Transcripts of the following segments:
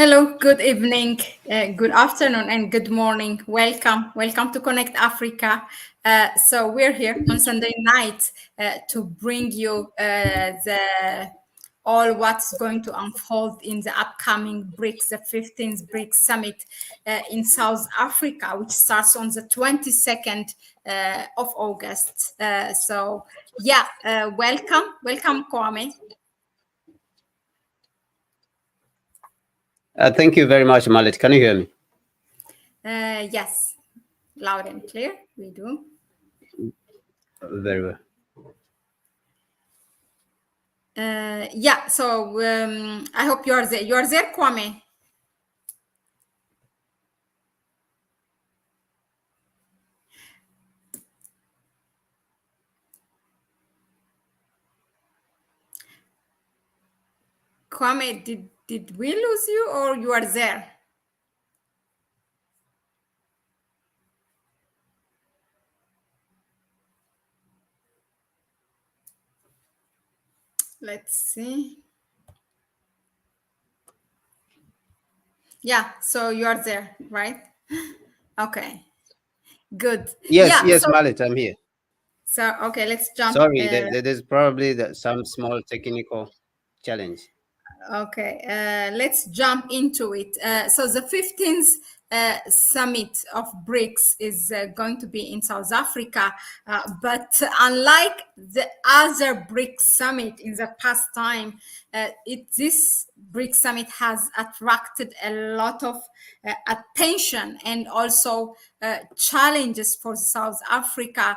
Hello, good evening, good afternoon, and good morning. Welcome to Connect Africa. So we're here on Sunday night to bring you the all what's going to unfold in the upcoming BRICS, the 15th BRICS summit in South Africa, which starts on the 22nd of August. Welcome, Kwame. Thank you very much, Mahlet. Can you hear me? Yes, loud and clear, we do. Very well. I hope you are there. You are there, Kwame. Kwame, did we lose you or you are there? Let's see. Yeah, so you are there, right? Okay, good. Yes, Mahlet, I'm here. So, okay, let's jump. Sorry, there's probably some small technical challenge. Okay, let's jump into it. So the 15th summit of BRICS is going to be in South Africa, but unlike the other BRICS summit in the past time, this BRICS summit has attracted a lot of attention and also challenges for South Africa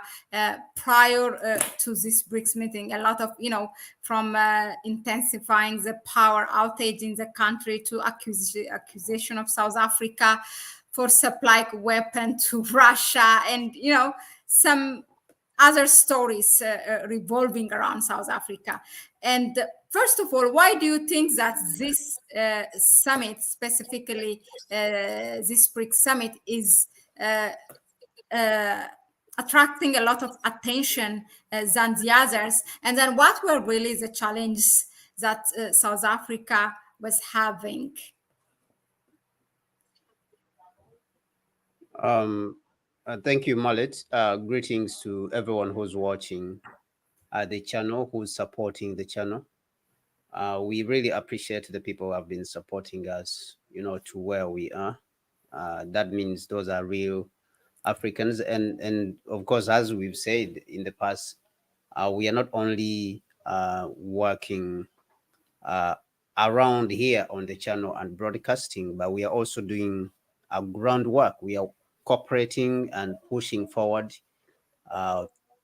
prior to this BRICS meeting. A lot of, from intensifying the power outage in the country to accusation of South Africa for supplying weapon to Russia, and some other stories revolving around South Africa. And first of all, why do you think that this summit, specifically this BRICS summit, is attracting a lot of attention than the others? And then what were really the challenges that South Africa was having? Thank you, Mahlet. Greetings to everyone who's watching the channel, who's supporting the channel. We really appreciate the people who have been supporting us, to where we are. That means those are real Africans. And of course, as we've said in the past, we are not only working around here on the channel and broadcasting, but we are also doing groundwork. We are cooperating and pushing forward,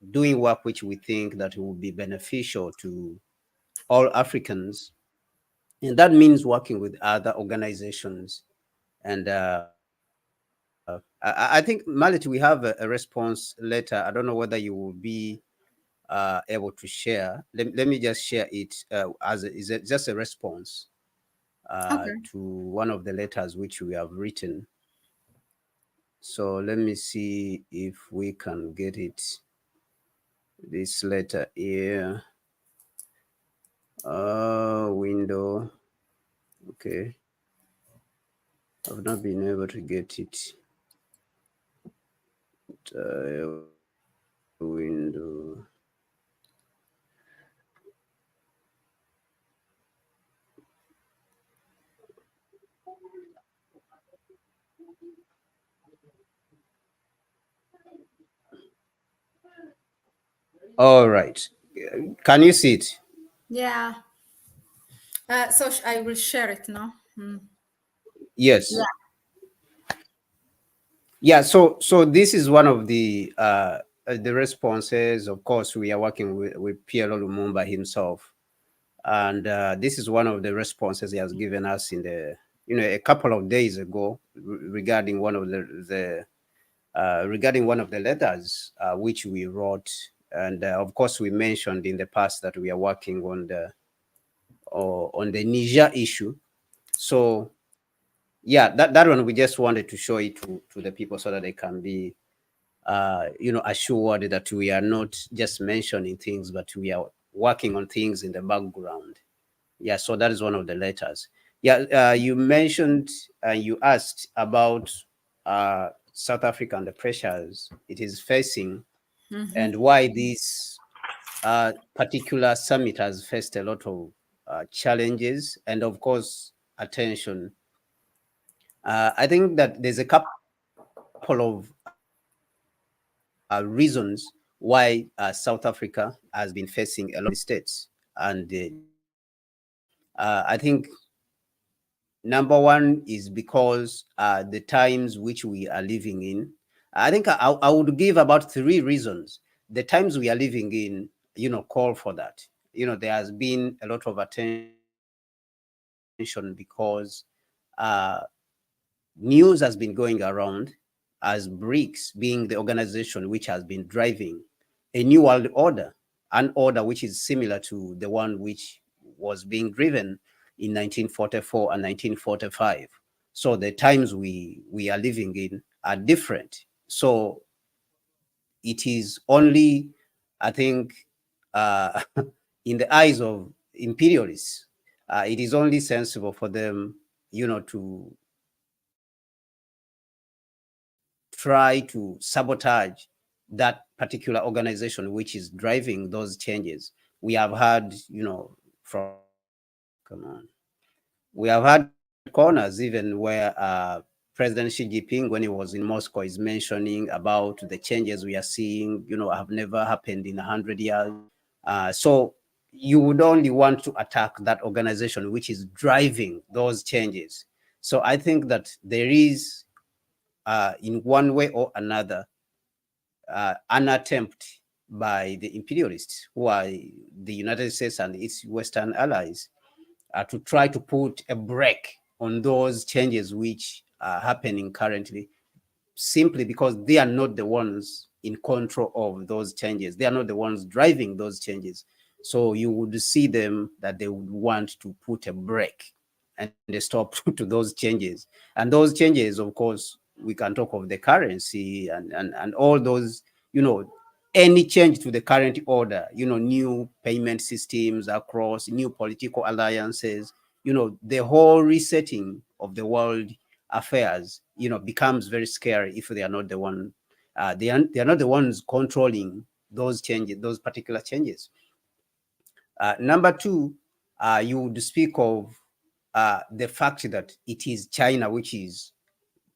doing work which we think that will be beneficial to all Africans. And that means working with other organizations. And I think, Mahlet, we have a response letter. I don't know whether you will be able to share. Let me just share it just a response to one of the letters which we have written. So let me see if we can get it. This letter here. Window. Okay. I've not been able to get it. Window. All right. Can you see it? Yeah. So I will share it now. Yes. Yeah. So this is one of the responses. Of course, we are working with Pierre Lumumba himself, and this is one of the responses he has given us in the a couple of days ago regarding one of the letters which we wrote. And of course, we mentioned in the past that we are working on the Niger issue. So, yeah, that one we just wanted to show it to the people so that they can be, assured that we are not just mentioning things, but we are working on things in the background. Yeah, so that is one of the letters. Yeah, you mentioned and you asked about South Africa and the pressures it is facing, and why this particular summit has faced a lot of challenges and, of course, attention. I think that there's a couple of reasons why South Africa has been facing a lot of states, and I think number one is because the times which we are living in. I think I would give about three reasons. The times we are living in, call for that. There has been a lot of attention because news has been going around as BRICS being the organization which has been driving a new world order, an order which is similar to the one which was being driven in 1944 and 1945. So the times we are living in are different. So it is only, I think, uh, in the eyes of imperialists, it is only sensible for them, to try to sabotage that particular organization which is driving those changes. We have had, from come on, we have had corners even where President Xi Jinping, when he was in Moscow, is mentioning about the changes we are seeing, have never happened in 100 years. So you would only want to attack that organization which is driving those changes. So I think that there is, in one way or another, an attempt by the imperialists, who are the United States and its Western allies, to try to put a brake on those changes which are happening currently, simply because they are not the ones in control of those changes. They are not the ones driving those changes. So you would see them that they would want to put a brake and a stop to those changes. And those changes, of course, we can talk of the currency and all those, any change to the current order, new payment systems across, new political alliances, the whole resetting of the world affairs, becomes very scary if they are not the one, they are not the ones controlling those changes, those particular changes. Number two, you would speak of the fact that it is China which is,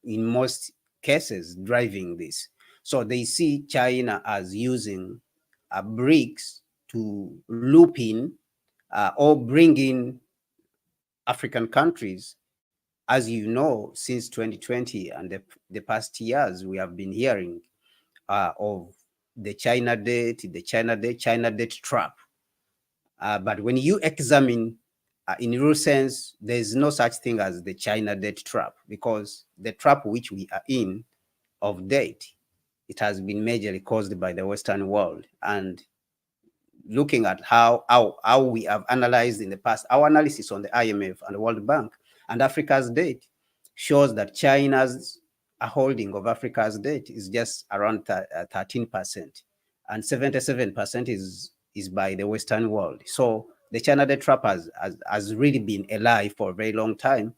in most cases, driving this. So they see China as using BRICS to loop in or bring in African countries. As you know, since 2020 and the past years, we have been hearing of China debt trap. But when you examine, in real sense, there is no such thing as the China debt trap, because the trap which we are in of debt, it has been majorly caused by the Western world. And looking at how we have analyzed in the past, our analysis on the IMF and the World Bank and Africa's debt shows that China's holding of Africa's debt is just around 13%, and 77% is by the Western world. So the China debt trap has really been alive for a very long time,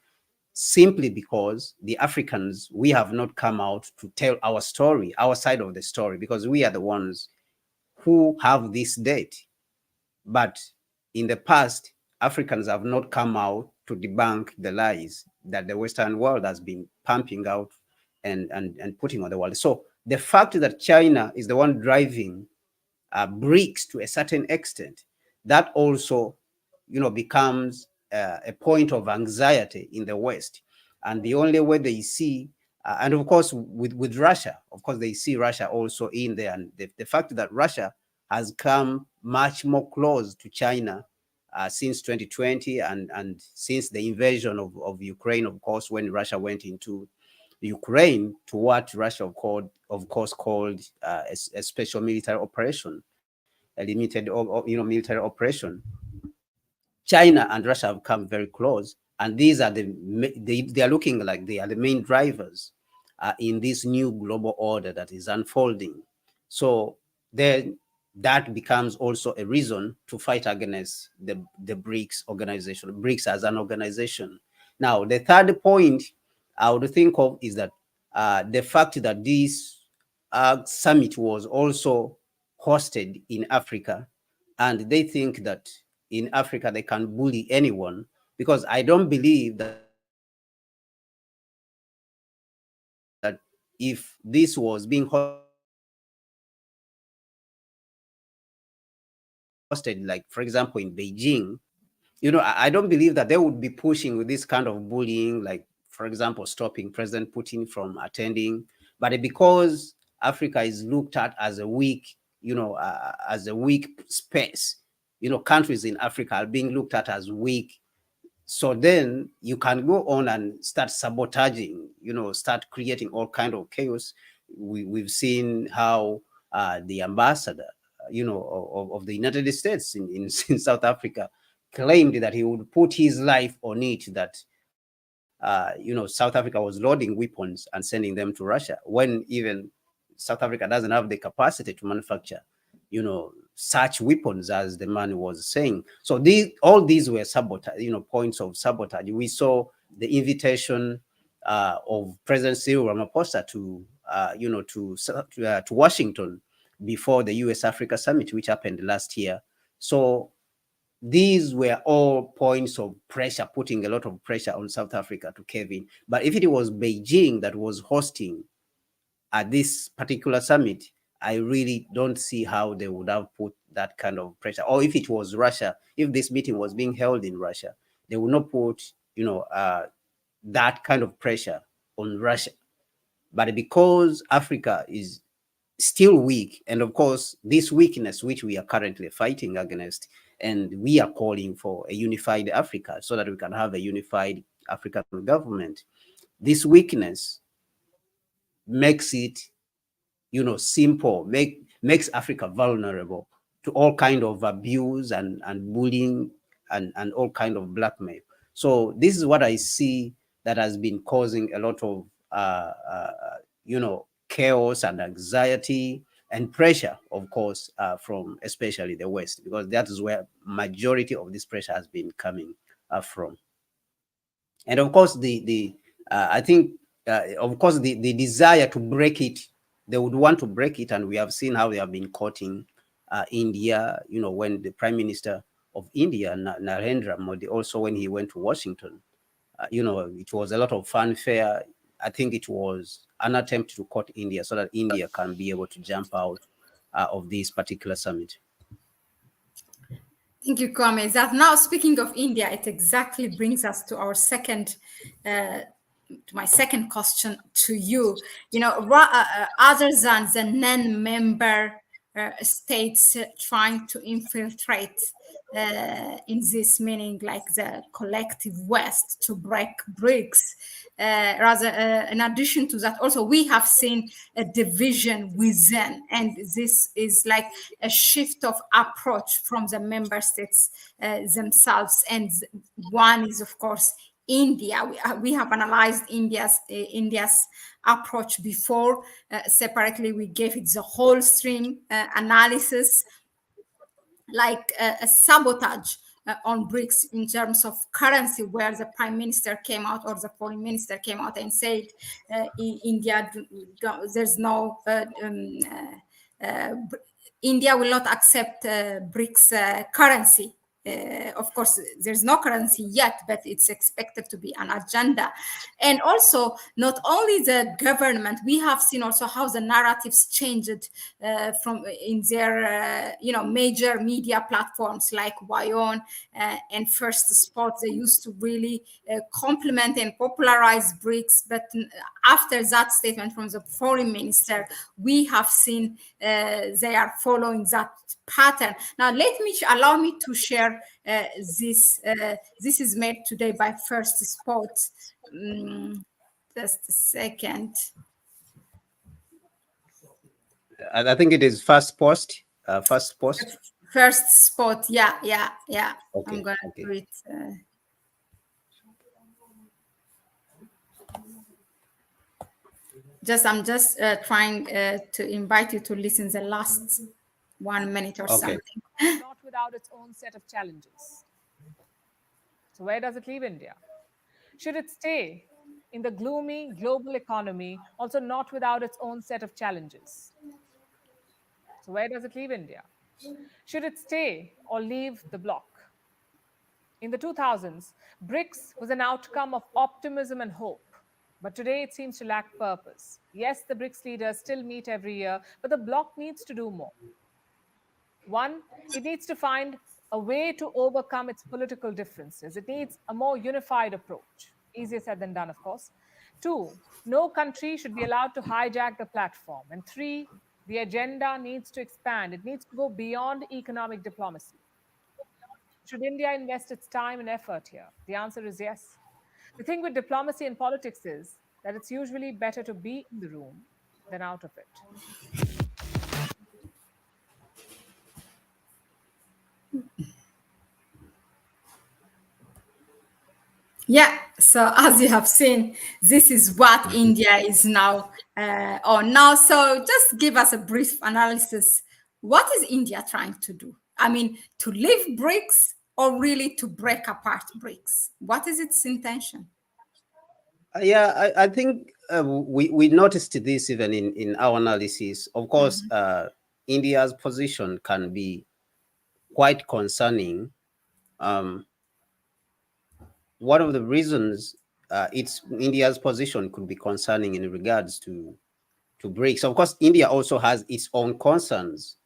simply because the Africans, we have not come out to tell our story, our side of the story, because we are the ones who have this debt. But in the past, Africans have not come out to debunk the lies that the Western world has been pumping out and putting on the world. So the fact that China is the one driving BRICS to a certain extent, that also, becomes a point of anxiety in the West. And the only way they see, and of course, with Russia, of course, they see Russia also in there. And the fact that Russia has come much more close to China since 2020 and since the invasion of Ukraine, of course, when Russia went into Ukraine, to what Russia, of course, called a special military operation, a limited, military operation. China and Russia have come very close, and these are they are looking like they are the main drivers in this new global order that is unfolding. So then that becomes also a reason to fight against the BRICS organization, BRICS as an organization. Now, the third point I would think of is that the fact that this summit was also hosted in Africa, and they think that in Africa they can bully anyone, because I don't believe that if this was being hosted, like, for example, in Beijing, I don't believe that they would be pushing with this kind of bullying, like, for example, stopping President Putin from attending. But because Africa is looked at as a weak, as a weak space, countries in Africa are being looked at as weak. So then you can go on and start sabotaging, start creating all kind of chaos. We've seen how the ambassador, of the United States in South Africa claimed that he would put his life on it, that, South Africa was loading weapons and sending them to Russia, when even South Africa doesn't have the capacity to manufacture, such weapons as the man was saying. So all these were sabotage, points of sabotage. We saw the invitation of President Cyril Ramaphosa to, to Washington before the U.S. Africa Summit, which happened last year. So these were all points of pressure, putting a lot of pressure on South Africa to cave in. But if it was Beijing that was hosting at this particular summit, I really don't see how they would have put that kind of pressure. Or if it was Russia, if this meeting was being held in Russia, they would not put, that kind of pressure on Russia. But because Africa is still weak, and of course, this weakness which we are currently fighting against, and we are calling for a unified Africa so that we can have a unified African government. This weakness makes it, simple, makes Africa vulnerable to all kind of abuse and bullying and all kind of blackmail. So this is what I see that has been causing a lot of chaos and anxiety and pressure, of course, from especially the West, because that is where majority of this pressure has been coming from. And of course, I think, of course, the desire to break it, they would want to break it, and we have seen how they have been courting India. When the Prime Minister of India, Narendra Modi, also when he went to Washington, it was a lot of fanfare. I think it was an attempt to court India so that India can be able to jump out of this particular summit. Thank you, Kwame. That now, speaking of India, it exactly brings us to our second, to my second question to you. Other than the non-member states trying to infiltrate in this meaning, like the collective West to break Brics. In addition to that, also we have seen a division within, and this is like a shift of approach from the member states themselves. And one is, of course, India. We have analyzed India's approach before. Separately, we gave it the whole stream analysis, like a sabotage on Brics in terms of currency, where the prime minister came out or the foreign minister came out and said India, there's no India will not accept Brics currency. Of course, there's no currency yet, but it's expected to be an agenda. And also, not only the government, we have seen also how the narratives changed from in their major media platforms like Wayon and First Spot. They used to really complement and popularize Brics, but after that statement from the foreign minister, we have seen they are following that pattern. Now, allow me to share this. This is made today by First Spot. Just a second. I think it is First Post. First Post. First Spot. Yeah. Okay. I'm gonna do it. I'm just trying to invite you to listen the last 1 minute or something. Not without its own set of challenges. So where does it leave India? Should it stay in the gloomy global economy, also not without its own set of challenges? So, where does it leave India? Should it stay or leave the bloc? In the 2000s, BRICS was an outcome of optimism and hope. But today it seems to lack purpose. Yes, the BRICS leaders still meet every year, but the bloc needs to do more. One, it needs to find a way to overcome its political differences. It needs a more unified approach. Easier said than done, of course. Two, no country should be allowed to hijack the platform. And three, the agenda needs to expand. It needs to go beyond economic diplomacy. Should India invest its time and effort here? The answer is yes. The thing with diplomacy and politics is that it's usually better to be in the room than out of it. Yeah, so as you have seen, this is what India is now on now. So just give us a brief analysis. What is India trying to do? I mean, to leave BRICS or really to break apart BRICS? What is its intention? Yeah, I think we noticed this even in our analysis. Of course, Mhm. India's position can be quite concerning. Um, One of the reasons it's India's position could be concerning in regards to BRICS. Of course, India also has its own concerns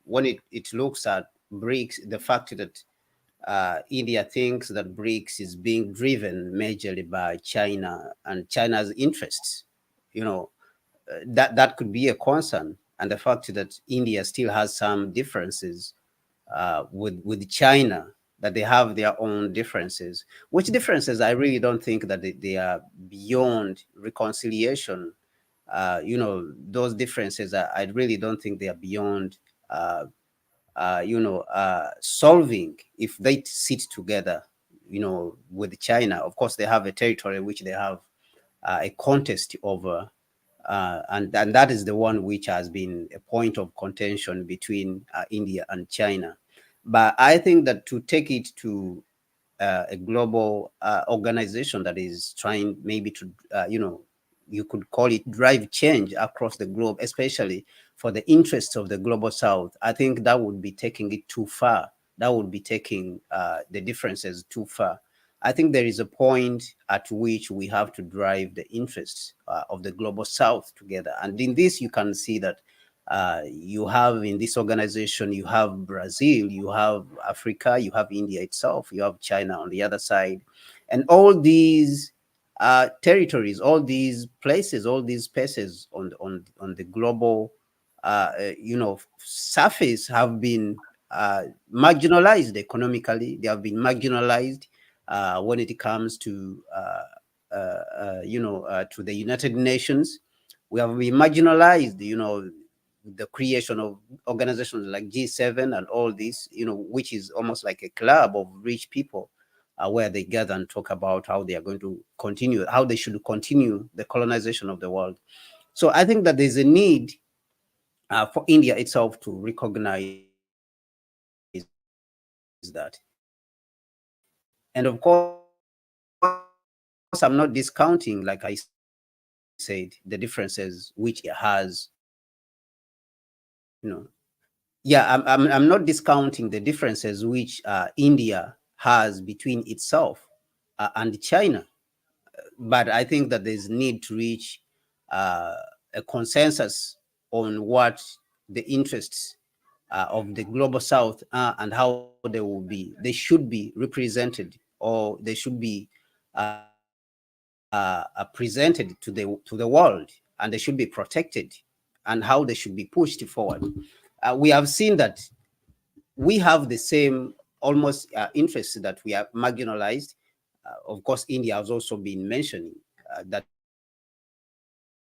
when it looks at BRICS. The fact that India thinks that BRICS is being driven majorly by China and China's interests. You know, that could be a concern, and the fact that India still has some differences with China, that they have their own differences. Which differences I really don't think that they are beyond reconciliation. Those differences I really don't think they are beyond solving if they sit together, with China. Of course, they have a territory which they have a contest over, and that is the one which has been a point of contention between India and China. But I think that to take it to a global organization that is trying maybe to, you could call it drive change across the globe, especially for the interests of the global south. I think that would be taking it too far. That would be taking the differences too far. I think there is a point at which we have to drive the interests of the global south together. And in this, you can see that you have in this organization, you have Brazil, you have Africa, you have India itself, you have China on the other side. And all these territories, all these places, all these spaces on the global, surface have been marginalized economically. They have been marginalized when it comes to, to the United Nations. We have been marginalized, the creation of organizations like G7 and all this, which is almost like a club of rich people where they gather and talk about how they are going to continue, how they should continue the colonization of the world. So I think that there's a need for India itself to recognize that. And of course, I'm not discounting, like I said, the differences which India has I'm not discounting the differences which India has between itself and China, but I think that there's need to reach uh, a consensus on what the interests of the global south are and how they should be represented, or they should be presented to the world, and they should be protected, and how they should be pushed forward. We have seen that we have the same almost interests that we are marginalized. Of course, India has also been mentioning that they have marginalized the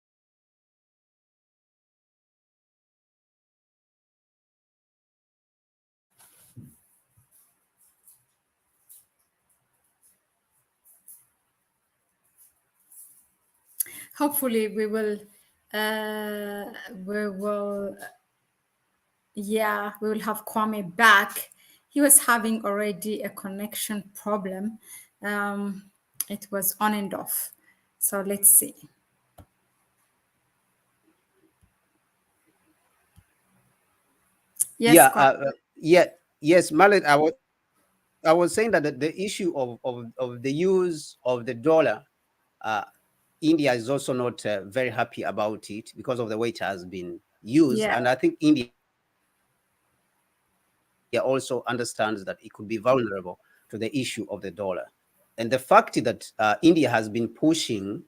interests of the global south. Hopefully, we will, yeah, we will have Kwame back. He was having already a connection problem. Um, It was on and off. So let's see. Yes, Yeah, yes, Mallet. I was saying that the issue of the use of the dollar, uh, India is also not very happy about it because of the way it has been used, yeah. and I think India also understands that it could be vulnerable to the issue of the dollar. And the fact that India has been pushing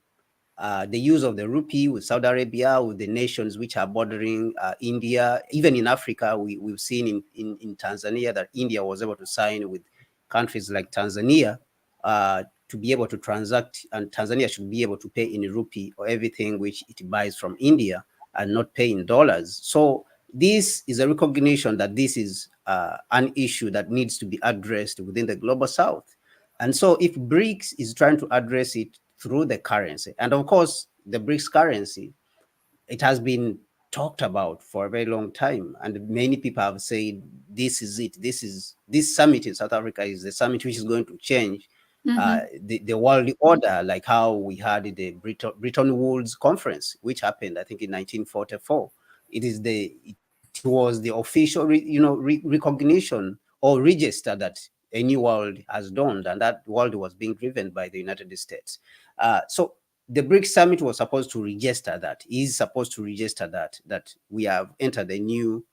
the use of the rupee with Saudi Arabia, with the nations which are bordering India. Even in Africa, we've seen in Tanzania that India was able to sign with countries like Tanzania to be able to transact, and Tanzania should be able to pay in rupee or everything which it buys from India and not pay in dollars. So this is a recognition that this is an issue that needs to be addressed within the global South. And so if BRICS is trying to address it through the currency, and of course, the BRICS currency, it has been talked about for a very long time, and many people have said this is it. This summit in South Africa is the summit which is going to change the world order, like how we had the Bretton Woods conference, which happened, I think, in 1944. It was the official, recognition or register that a new world has dawned, and that world was being driven by the United States. So the BRICS summit was supposed to register that, is supposed to register that we have entered a new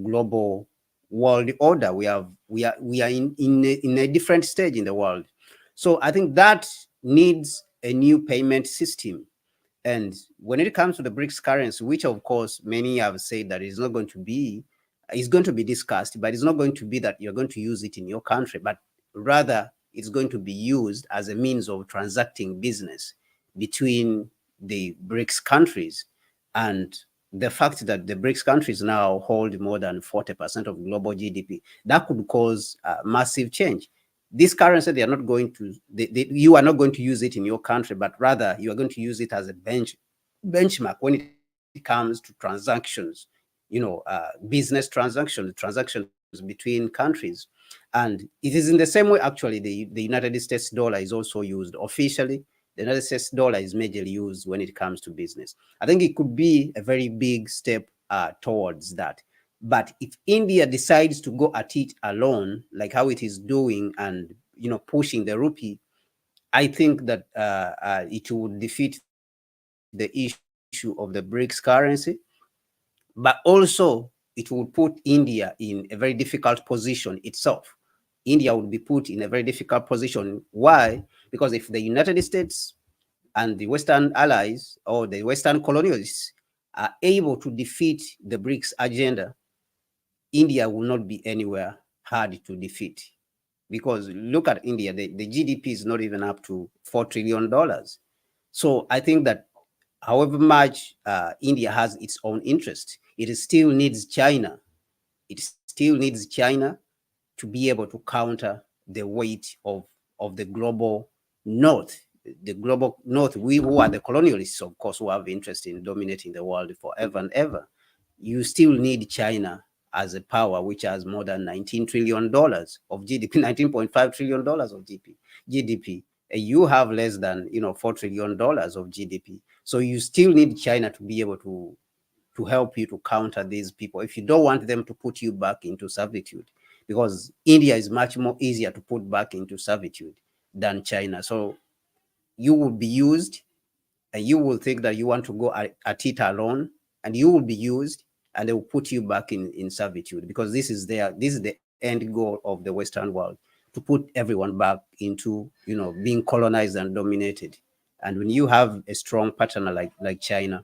global world order. We are in a different stage in the world. So I think that needs a new payment system. And when it comes to the BRICS currency, which of course many have said that is going to be discussed, but it's not going to be that you're going to use it in your country, but rather it's going to be used as a means of transacting business between the BRICS countries. And the fact that the BRICS countries now hold more than 40% of global GDP, that could cause massive change. This currency, they are not going to, you are not going to use it in your country, but rather you are going to use it as a benchmark when it comes to transactions, business transactions between countries. And it is in the same way, actually, the United States dollar is also used officially. The United States dollar is majorly used when it comes to business. I think it could be a very big step towards that. But if India decides to go at it alone, like how it is doing, and pushing the rupee, I think that it would defeat the issue of the BRICS currency. But also, it would put India in a very difficult position itself. India would be put in a very difficult position. Why? Because if the United States and the Western allies or the Western colonialists are able to defeat the BRICS agenda, India will not be anywhere hard to defeat. Because look at India, the GDP is not even up to $4 trillion. So I think that however much India has its own interest, it still needs China. It still needs China to be able to counter the weight of the global north. The global north, we who are the colonialists, of course, who have interest in dominating the world forever and ever. You still need China as a power which has more than $19 trillion of GDP, $19.5 trillion of GDP. You have less than $4 trillion of GDP. So you still need China to be able to help you to counter these people if you don't want them to put you back into servitude, because India is much more easier to put back into servitude than China. So you will be used, and you will think that you want to go at it alone, and you will be used, and they will put you back in servitude, because this is the end goal of the Western world, to put everyone back into being colonized and dominated. And when you have a strong partner like China,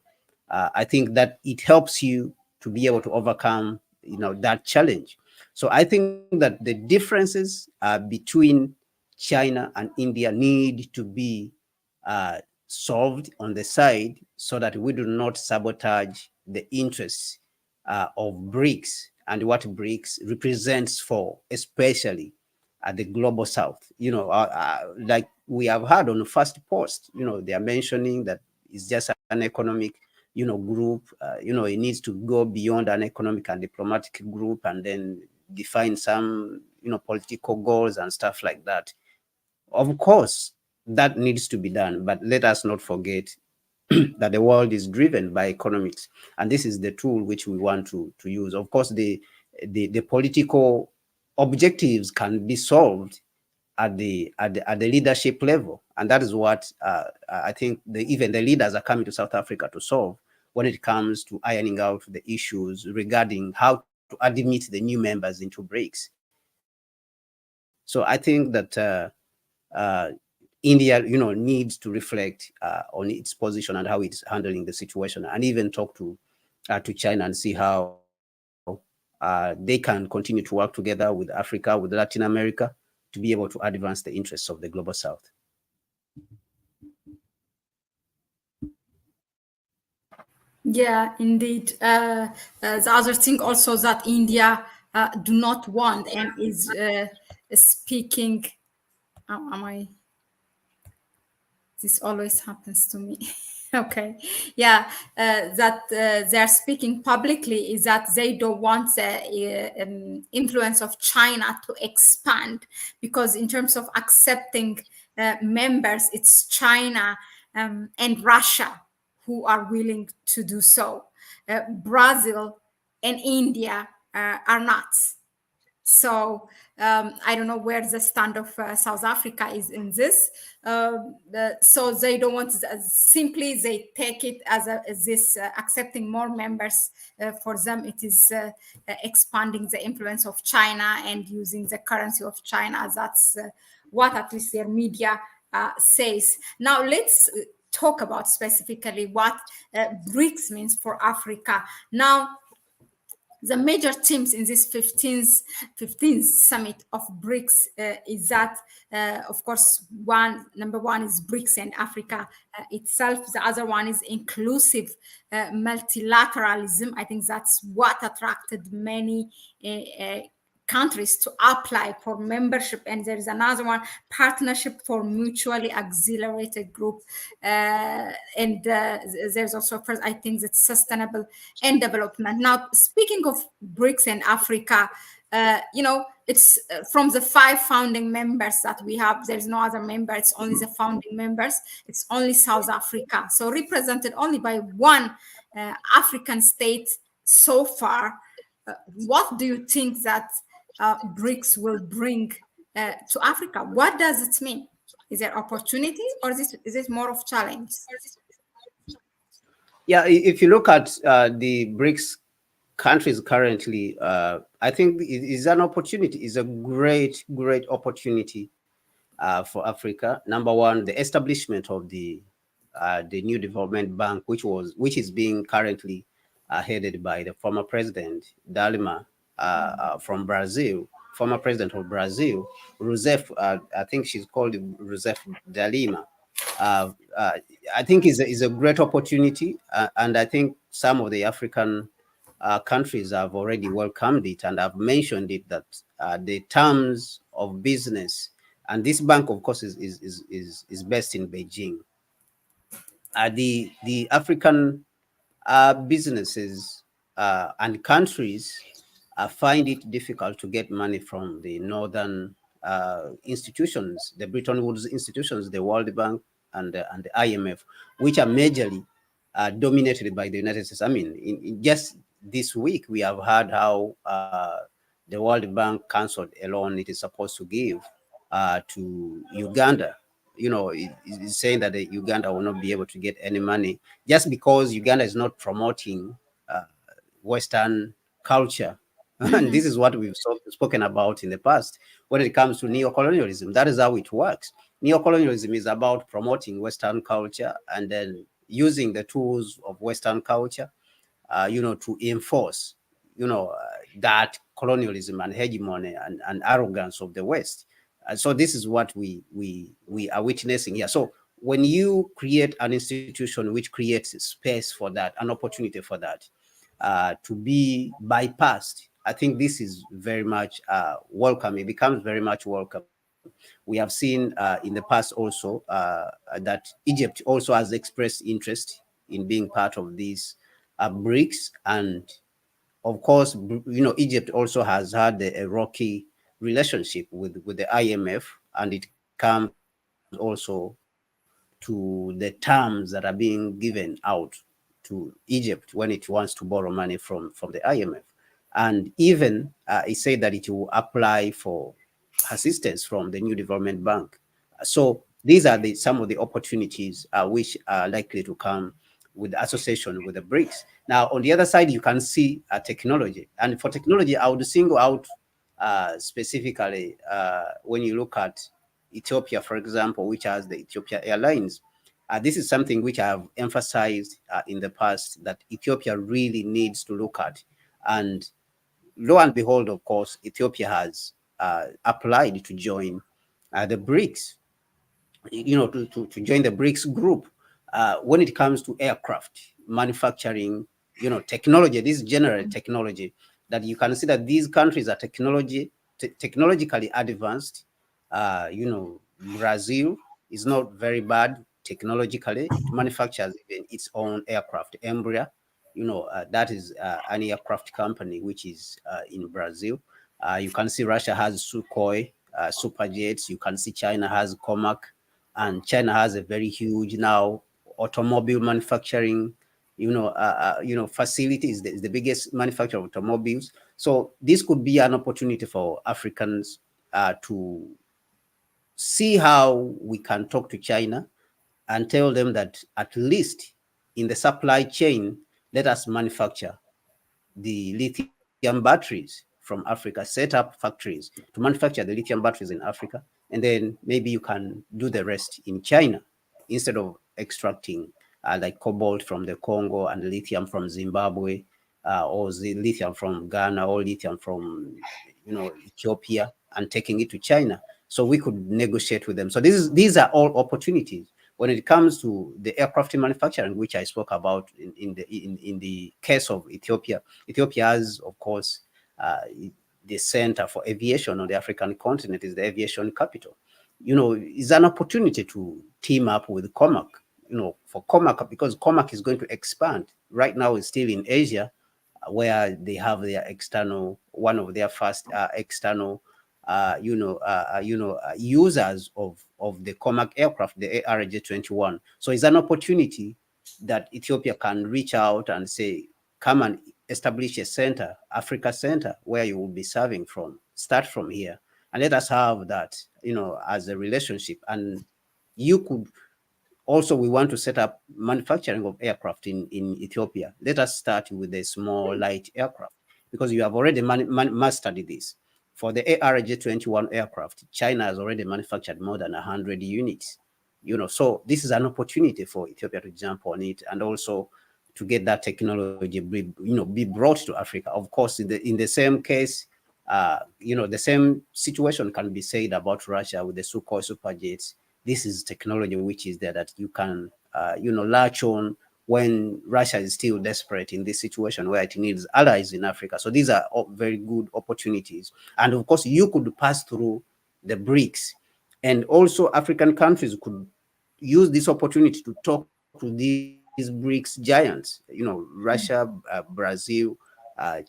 I think that it helps you to be able to overcome that challenge. So I think that the differences between China and India need to be solved on the side, so that we do not sabotage the interests of BRICS and what BRICS represents for, especially at the global South. Like we have heard on the first post, they are mentioning that it's just an economic, group. It needs to go beyond an economic and diplomatic group, and then define some, political goals and stuff like that. Of course, that needs to be done. But let us not forget that the world is driven by economics, and this is the tool which we want to use. Of course, the political objectives can be solved at the leadership level, and that is what I think even the leaders are coming to South Africa to solve when it comes to ironing out the issues regarding how to admit the new members into BRICS. So I think that India, needs to reflect on its position and how it's handling the situation, and even talk to China and see how they can continue to work together with Africa, with Latin America, to be able to advance the interests of the global South. Yeah, indeed. The other thing also that India do not want and is speaking. Am I? This always happens to me. Okay, yeah, that they're speaking publicly is that they don't want the influence of China to expand, because in terms of accepting members, it's China and Russia who are willing to do so. Brazil and India are not. So I don't know where the stand of South Africa is in this. So they don't want simply they take it as this accepting more members. For them, it is expanding the influence of China and using the currency of China. That's what at least their media says. Now let's talk about specifically what BRICS means for Africa. Now, the major themes in this 15th summit of BRICS is that, of course, number one is BRICS and Africa itself. The other one is inclusive multilateralism. I think that's what attracted many countries to apply for membership. And there's another one, partnership for mutually accelerated group. And there's also, first, I think that's sustainable and development. Now, speaking of BRICS and Africa, it's from the 5 founding members that we have. There's no other member. It's only the founding members. It's only South Africa. So represented only by one African state so far. What do you think that BRICS will bring to Africa? What does it mean? Is there opportunity, or is it more of challenge? Yeah, if you look at the BRICS countries currently, I think it is an opportunity. It's a great opportunity for Africa. Number one, the establishment of the new development bank, which is being currently headed by the former president Dalma from Brazil, former president of Brazil, Rousseff. I think she's called Rousseff Dalima. I think is a great opportunity, and I think some of the African countries have already welcomed it and have mentioned it, that the terms of business, and this bank, of course, is based in Beijing. The African businesses and countries find it difficult to get money from the northern institutions, the Bretton Woods institutions, the World Bank and the IMF, which are majorly dominated by the United States. I mean, in just this week, we have heard how the World Bank canceled a loan it is supposed to give to Uganda. It's saying that Uganda will not be able to get any money just because Uganda is not promoting Western culture. And this is what we've spoken about in the past when it comes to neocolonialism. That is how it works. Neocolonialism is about promoting Western culture and then using the tools of Western culture, to enforce, that colonialism and hegemony and arrogance of the West. So this is what we are witnessing here. So when you create an institution which creates space for that, an opportunity for that to be bypassed, I think this is very much welcome. It becomes very much welcome. We have seen in the past also that Egypt also has expressed interest in being part of these BRICS, and of course, Egypt also has had a rocky relationship with the IMF, and it comes also to the terms that are being given out to Egypt when it wants to borrow money from the IMF. And even it said that it will apply for assistance from the New Development Bank. So these are some of the opportunities which are likely to come with the association with the BRICS. Now, on the other side, you can see technology. And for technology, I would single out specifically when you look at Ethiopia, for example, which has the Ethiopia Airlines. This is something which I have emphasized in the past that Ethiopia really needs to look at. And lo and behold, of course, Ethiopia has applied to join the BRICS, to join the BRICS group. When it comes to aircraft manufacturing, technology, this general technology, that you can see that these countries are technologically advanced. Brazil is not very bad technologically. It manufactures even its own aircraft, Embraer. That is an aircraft company which is in Brazil. You can see Russia has Sukhoi super jets. You can see China has Comac, and China has a very huge now automobile manufacturing, facility is the biggest manufacturer of automobiles. So this could be an opportunity for Africans to see how we can talk to China and tell them that at least in the supply chain, let us manufacture the lithium batteries from Africa, set up factories to manufacture the lithium batteries in Africa, and then maybe you can do the rest in China instead of extracting like cobalt from the Congo and lithium from Zimbabwe, or the lithium from Ghana, or lithium from Ethiopia, and taking it to China. So we could negotiate with them. So these are all opportunities when it comes to the aircraft manufacturing, which I spoke about in the case of Ethiopia. Ethiopia has, of course, the center for aviation on the African continent, is the aviation capital. It's an opportunity to team up with Comac, for Comac, because Comac is going to expand. Right now, it's still in Asia, where they have their one of their first external users of the Comac aircraft, the ARJ-21. So it's an opportunity that Ethiopia can reach out and say, come and establish a center, Africa Center, where you will be serving from. Start from here, and let us have that, as a relationship. And you could also, we want to set up manufacturing of aircraft in Ethiopia. Let us start with a small light aircraft, because you have already mastered this. For the ARJ-21 aircraft, China has already manufactured more than 100 units. So this is an opportunity for Ethiopia to jump on it, and also to get that technology be brought to Africa. Of course, in the same case, the same situation can be said about Russia with the Sukhoi super jets. This is technology which is there that you can, latch on when Russia is still desperate in this situation where it needs allies in Africa. So these are all very good opportunities. And of course, you could pass through the BRICS, and also African countries could use this opportunity to talk to these BRICS giants, Russia, Brazil,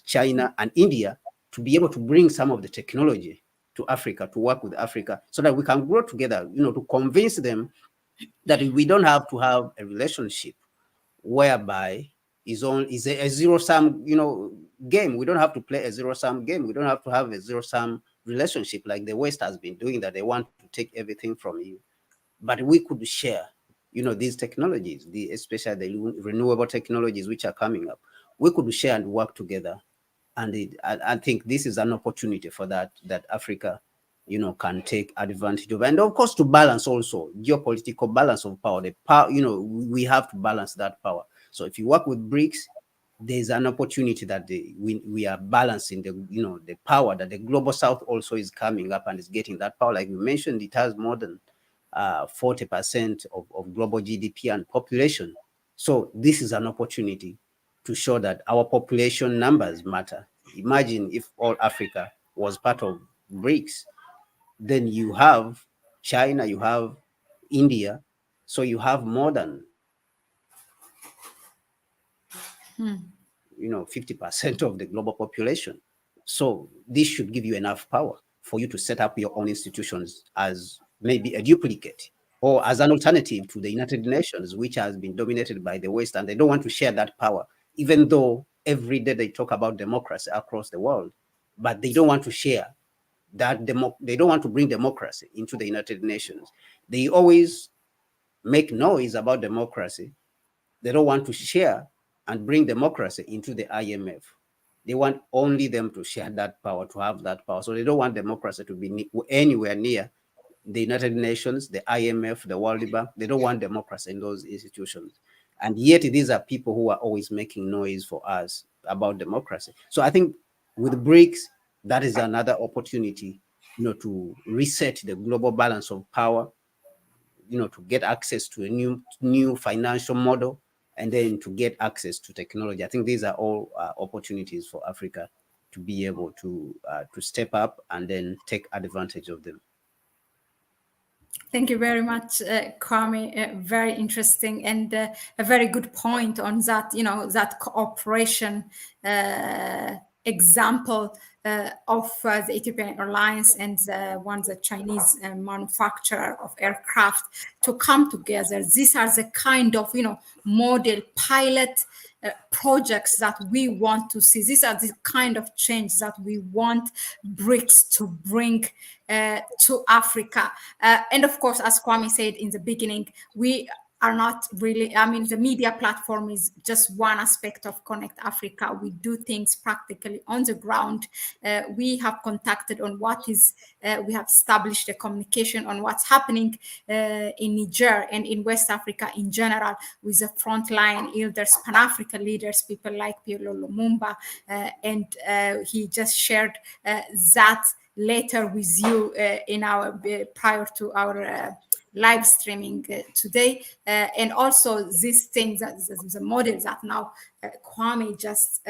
China, and India, to be able to bring some of the technology to Africa, to work with Africa, so that we can grow together, to convince them that we don't have to have a relationship whereby is a zero-sum, game. We don't have to play a zero-sum game. We don't have to have a zero-sum relationship like the West has been doing, that they want to take everything from you. But we could share, these technologies, especially the renewable technologies which are coming up. We could share and work together. And I think this is an opportunity for that Africa, can take advantage of. And of course, to balance also geopolitical balance of power. The power, we have to balance that power. So if you work with BRICS, there's an opportunity that we are balancing the power, that the global South also is coming up and is getting that power. Like we mentioned, it has more than 40% of global GDP and population. So this is an opportunity to show that our population numbers matter. Imagine if all Africa was part of BRICS, then you have China, you have India, so you have more than 50% of the global population. So this should give you enough power for you to set up your own institutions as maybe a duplicate or as an alternative to the United Nations, which has been dominated by the West, and they don't want to share that power, even though every day they talk about democracy across the world, but they don't want to share that they don't want to bring democracy into the United Nations. They always make noise about democracy. They don't want to share and bring democracy into the IMF. They want only them to share that power, to have that power. So they don't want democracy to be anywhere near the United Nations, the IMF, the World Bank. They don't want democracy in those institutions. And yet these are people who are always making noise for us about democracy. So I think with BRICS, that is another opportunity, to reset the global balance of power, to get access to a new financial model, and then to get access to technology. I think these are all opportunities for Africa to be able to step up and then take advantage of them. Thank you very much, Kwame. Very interesting and a very good point on that, that cooperation example of the Ethiopian Airlines and the Chinese manufacturer of aircraft to come together. These are the kind of, model pilot projects that we want to see. These are the kind of change that we want BRICS to bring to Africa. And of course, as Kwame said in the beginning, we are not really, the media platform is just one aspect of Connect Africa. We do things practically on the ground. We have contacted on what is, we have established a communication on what's happening in Niger and in West Africa in general with the frontline elders, Pan-African leaders, people like Pierre Lumumba, and he just shared that later with you in our prior to our live streaming today, and also these things, the models that now Kwame just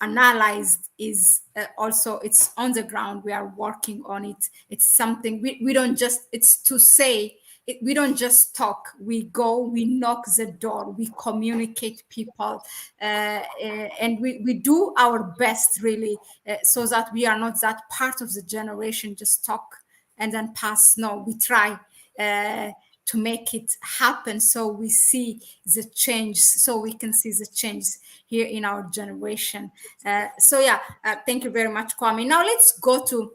analyzed is also, it's on the ground. We are working on it. It's something we don't just, it's to say, we don't just talk, we go, we knock the door, we communicate people, and we do our best really, so that we are not that part of the generation just talk and then pass. No, we try to make it happen, so we see the change, so we can see the change here in our generation. Thank you very much, Kwame. Now let's go to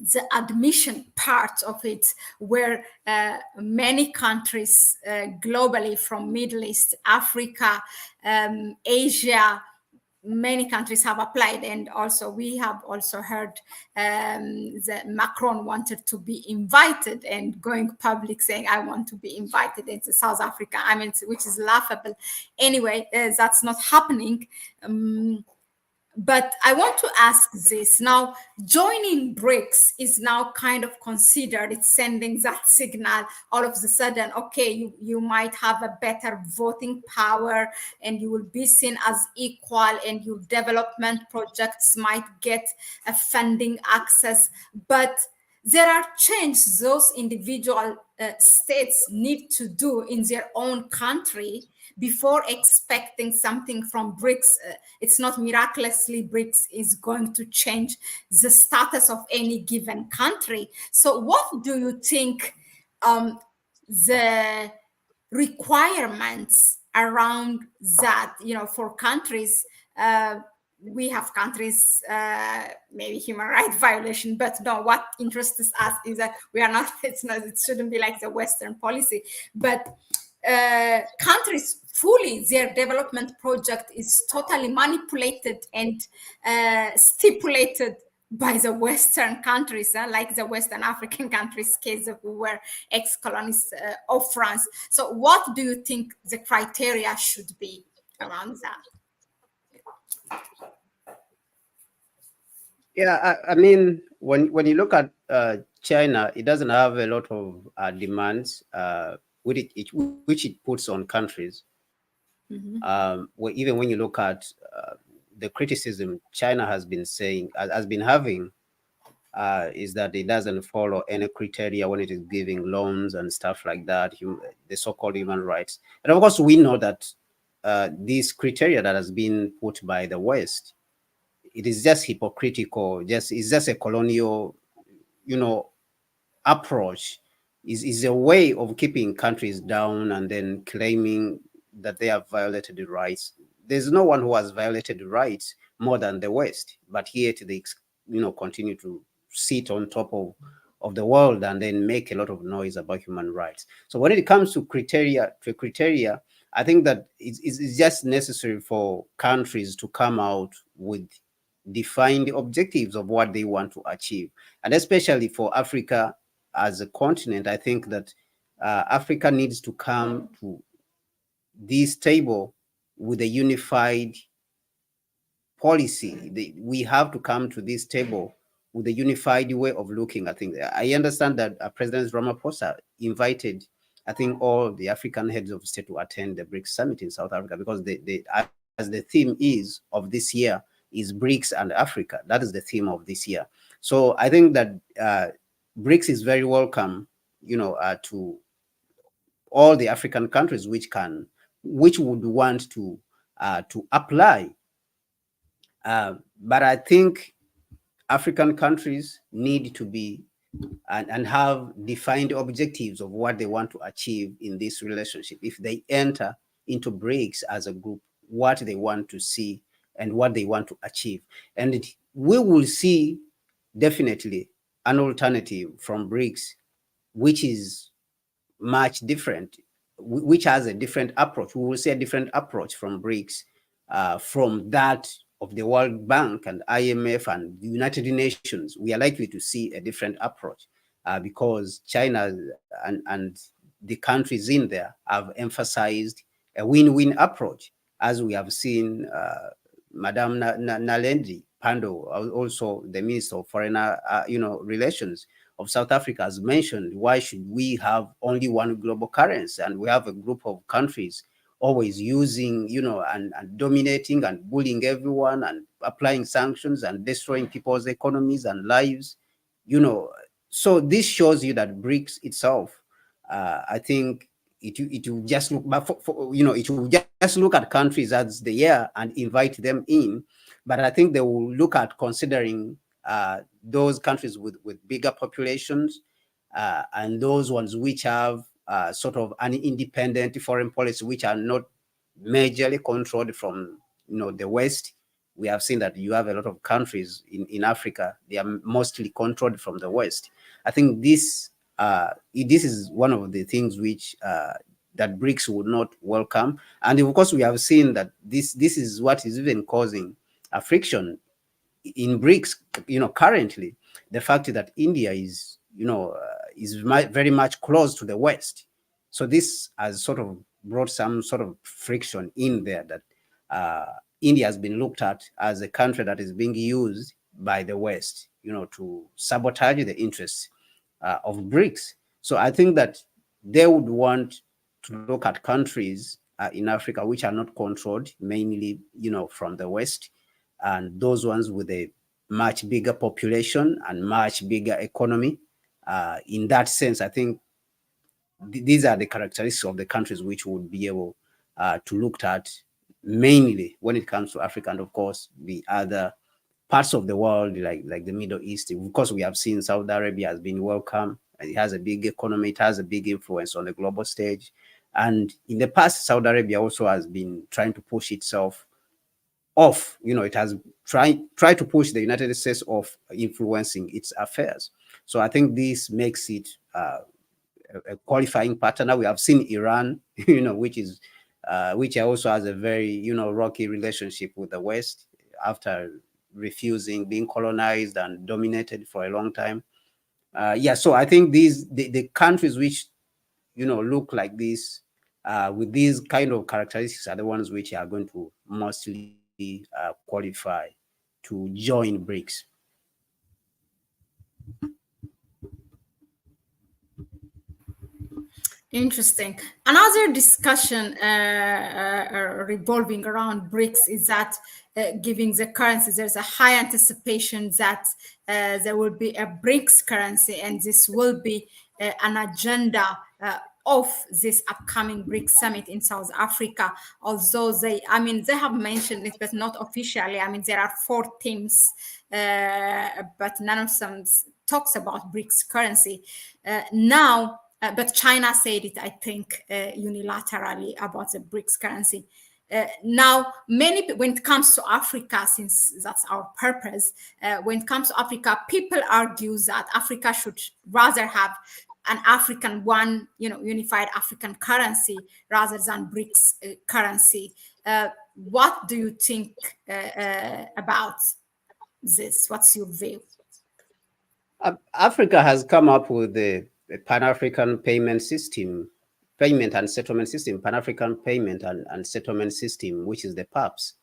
the admission part of it, where many countries globally, from Middle East, Africa, Asia, many countries have applied, and also we have also heard that Macron wanted to be invited and going public saying, I want to be invited into South Africa, which is laughable. Anyway, that's not happening. But I want to ask this now. Joining BRICS is now kind of considered, it's sending that signal all of a sudden, okay, you might have a better voting power and you will be seen as equal, and your development projects might get a funding access. But there are changes those individual states need to do in their own country before expecting something from BRICS. It's not miraculously BRICS is going to change the status of any given country. So what do you think the requirements around that, for countries? We have countries, maybe human rights violation, but no, what interests us is that we are not, it shouldn't be like the Western policy, but countries fully, their development project is totally manipulated and stipulated by the Western countries, like the Western African countries case who were ex-colonies of France. So what do you think the criteria should be around that? Yeah, when you look at China, it doesn't have a lot of demands which it puts on countries. Even when you look at the criticism China has been having, is that it doesn't follow any criteria when it is giving loans and stuff like that, the so-called human rights. And of course, we know that these criteria that has been put by the West, it is just hypocritical. It's just a colonial, approach is a way of keeping countries down and then claiming that they have violated the rights. There's no one who has violated the rights more than the West, but yet they, continue to sit on top of the world and then make a lot of noise about human rights. So when it comes to criteria, I think that it's just necessary for countries to come out with defined objectives of what they want to achieve. And especially for Africa as a continent, I think that Africa needs to come to this table with a unified policy. We have to come to this table with a unified way of looking at things. I understand that President Ramaphosa invited, I think, all the African heads of state to attend the Brics summit in South Africa, because as the theme is of this year is Brics and Africa. That is the theme of this year. So I think that Brics is very welcome, to all the African countries which would want to apply. But I think African countries need to be and have defined objectives of what they want to achieve in this relationship. If they enter into Brics as a group, what they want to see and what they want to achieve. And we will see definitely an alternative from Brics, which is much different, which has a different approach. We will see a different approach from Brics, from that of the World Bank and IMF and the United Nations. We are likely to see a different approach, because China and the countries in there have emphasized a win-win approach, as we have seen Madame Nalendi Pandor, also the Minister of Foreign Relations of South Africa, has mentioned, why should we have only one global currency? And we have a group of countries always using, and dominating and bullying everyone and applying sanctions and destroying people's economies and lives, So this shows you that Brics itself, I think it will just look, but it will just look at countries as they are and invite them in. But I think they will look at considering those countries with bigger populations, and those ones which have sort of an independent foreign policy, which are not majorly controlled from the West. We have seen that you have a lot of countries in Africa, they are mostly controlled from the West. I think this is one of the things which that Brics would not welcome. And of course, we have seen that this is what is even causing a friction in Brics, currently. The fact that India is, very much close to the West. So this has sort of brought some sort of friction in there, that India has been looked at as a country that is being used by the West, to sabotage the interests of Brics. So I think that they would want to look at countries in Africa which are not controlled mainly, from the West, and those ones with a much bigger population and much bigger economy. In that sense, I think these are the characteristics of the countries which would be able to look at mainly when it comes to Africa, and of course the other parts of the world, like the Middle East. Of course, we have seen Saudi Arabia has been welcome, and it has a big economy, it has a big influence on the global stage. And in the past, Saudi Arabia also has been trying to push itself off. It has tried to push the United States off influencing its affairs. So I think this makes it a qualifying partner. We have seen Iran, which also has a very, rocky relationship with the West after refusing being colonized and dominated for a long time. So I think the countries which, look like this, with these kind of characteristics, are the ones which are going to mostly qualify to join Brics. Interesting. Another discussion revolving around Brics is that, giving the currency, there's a high anticipation that there will be a Brics currency, and this will be an agenda of this upcoming Brics summit in South Africa. Although they have mentioned it, but not officially. There are 4 themes, but none of them talks about Brics currency. Now, but China said it, I think, unilaterally about the BRICS currency. Now, when it comes to Africa, since that's our purpose, when it comes to Africa, people argue that Africa should rather have an African one, unified African currency rather than BRICS currency. What do you think about this? What's your view? Africa has come up with the Pan-African payment system, payment and settlement system, Pan-African payment and settlement system, which is the PAPS.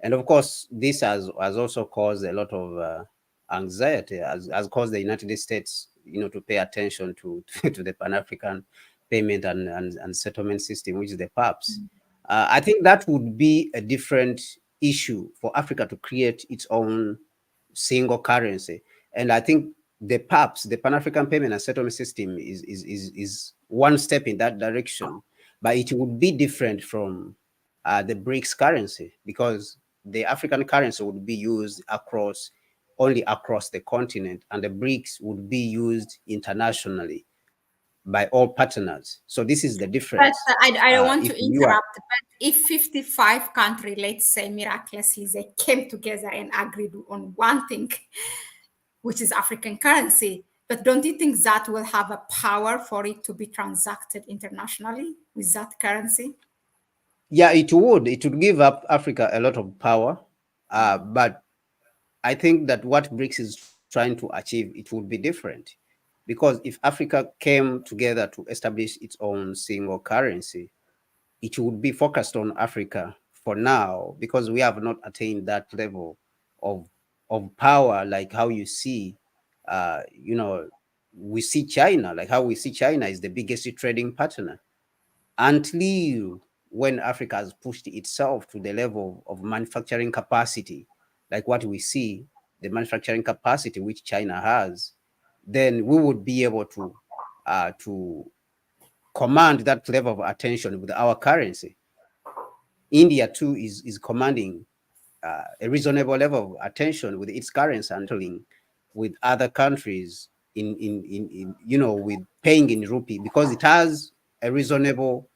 And of course, this has also caused a lot of anxiety, has caused the United States, to pay attention to the Pan-African payment and settlement system, which is the PAPS. I think that would be a different issue for Africa to create its own single currency. And I think the PAPS, the Pan-African Payment and Settlement System, is one step in that direction, but it would be different from the BRICS currency, because the African currency would be used only across the continent, and the BRICS would be used internationally by all partners. So this is the difference. But I don't want to interrupt, but if 55 countries, let's say miraculously, they came together and agreed on one thing, which is African currency, but don't you think that will have a power for it to be transacted internationally with that currency? Yeah, it would. It would give up Africa a lot of power, but I think that what BRICS is trying to achieve, it would be different. Because if Africa came together to establish its own single currency, it would be focused on Africa for now, because we have not attained that level of power, like how you see, we see China, like how we see China is the biggest trading partner. Until when Africa has pushed itself to the level of manufacturing capacity, like what we see, the manufacturing capacity which China has, then we would be able to command that level of attention with our currency. India too is commanding a reasonable level of attention with its currency, handling with other countries in with paying in rupee, because it has a reasonable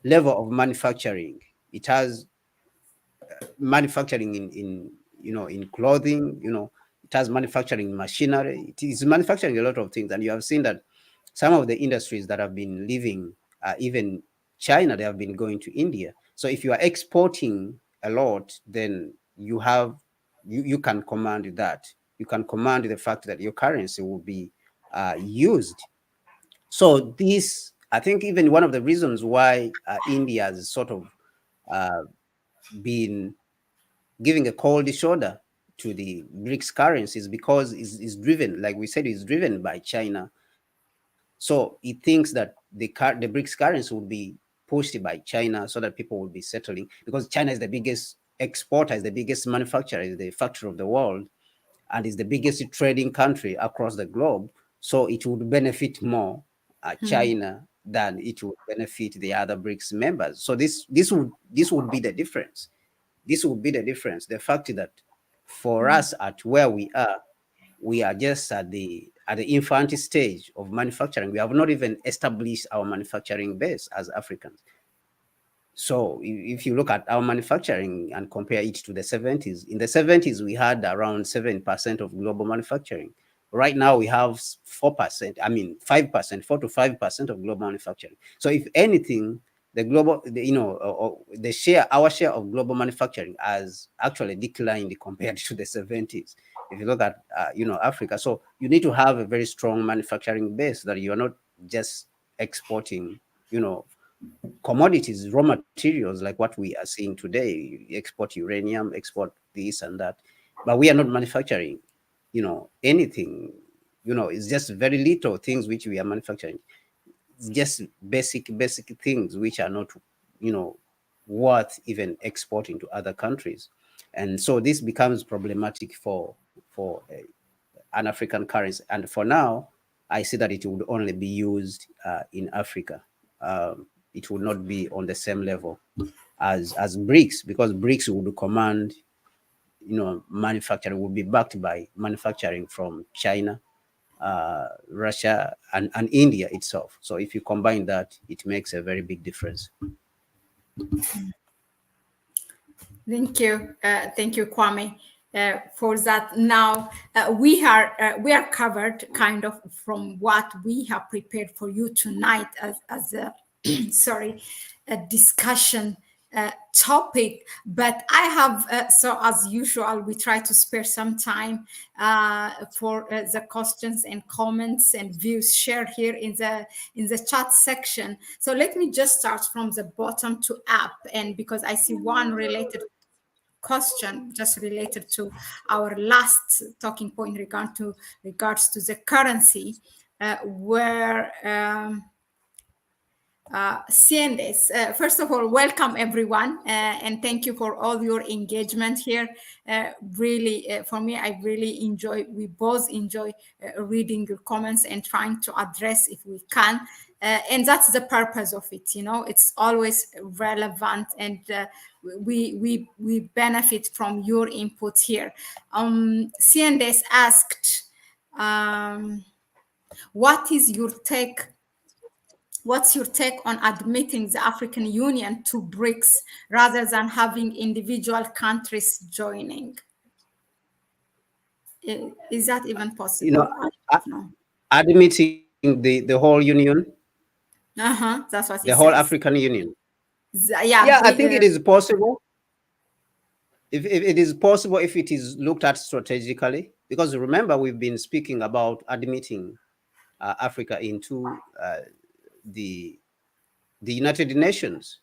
level of manufacturing. It has manufacturing in clothing, it has manufacturing machinery, it is manufacturing a lot of things. And you have seen that some of the industries that have been leaving even China, they have been going to India. So if you are exporting a lot, then you can command that. You can command the fact that your currency will be used. So this, I think, even one of the reasons why India has sort of been giving a cold shoulder to the BRICS currencies, because it's driven, like we said, is driven by China. So it thinks that the BRICS currency will be pushed by China so that people will be settling, because China is the biggest exporter, is the biggest manufacturer, is the factory of the world, and is the biggest trading country across the globe. So it would benefit more China than it would benefit the other BRICS members. So this would be the difference. This would be the difference. The fact that for us at where we are just at the infant stage of manufacturing. We have not even established our manufacturing base as Africans. So if you look at our manufacturing and compare it to the 70s, in the 70s, we had around 7% of global manufacturing. Right now, we have 4%, 5%, 4 to 5% of global manufacturing. So if anything, our share of global manufacturing has actually declined compared to the 70s. If you look at, Africa, so you need to have a very strong manufacturing base, that you are not just exporting, commodities, raw materials, like what we are seeing today. You export uranium, export this and that, but we are not manufacturing, anything. It's just very little things which we are manufacturing. It's just basic things which are not, worth even exporting to other countries. And so this becomes problematic for an African currency. And for now, I see that it would only be used in Africa. It would not be on the same level as BRICS, because BRICS would command, manufacturing would be backed by manufacturing from China, Russia, and India itself. So if you combine that, it makes a very big difference. Thank you, Kwame, for that. Now we are covered kind of from what we have prepared for you tonight as a sorry, a discussion topic. But I have so as usual we try to spare some time for the questions and comments and views shared here in the chat section. So let me just start from the bottom to up, and because I see one related question just related to our last talking point regards to the currency, where seeing this. First of all, welcome everyone, and thank you for all your engagement here. Really, for me, I really enjoy. We both enjoy reading your comments and trying to address if we can. And that's the purpose of it. You know, it's always relevant, and we benefit from your input here. Seeing this asked, what is your take? What's your take on admitting the African Union to Brics rather than having individual countries joining? Is that even possible? Admitting the whole union, That's what he the whole says. African Union. Yeah, I think it is possible. If it is possible, if it is looked at strategically, because remember we've been speaking about admitting Africa into the United Nations,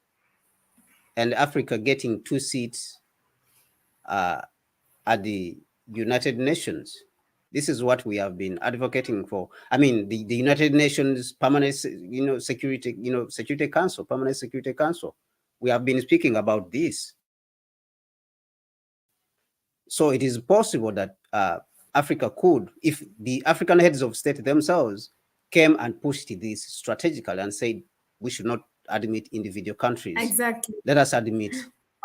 and Africa getting 2 seats at the United Nations. This is what we have been advocating for. I mean, the United Nations Permanent, Security Council, Permanent Security Council. We have been speaking about this. So it is possible that Africa could, if the African heads of state themselves came and pushed this strategically and said, we should not admit individual countries. Exactly. Let us admit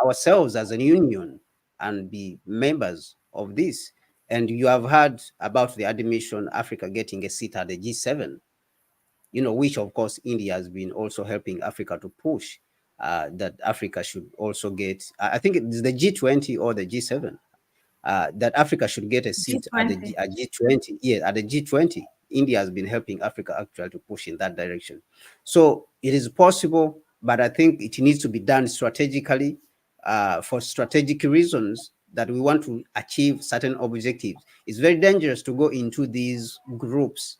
ourselves as a union and be members of this. And you have heard about the admission, Africa getting a seat at the G7, which of course India has been also helping Africa to push that Africa should also get, I think it's the G20 or the G7, that Africa should get a seat at the G20. Yeah, at the G20. India has been helping Africa actually to push in that direction. So it is possible, but I think it needs to be done strategically for strategic reasons that we want to achieve certain objectives. It's very dangerous to go into these groups,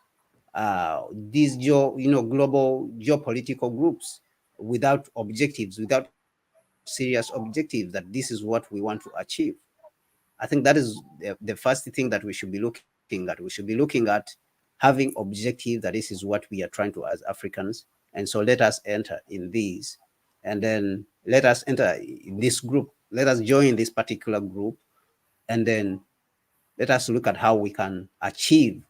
these global geopolitical groups without objectives, without serious objectives that this is what we want to achieve. I think that is the first thing that we should be looking at. We should be looking at having objective that this is what we are trying to as Africans. And so let us enter in these, and then let us enter in this group. Let us join this particular group, and then let us look at how we can achieve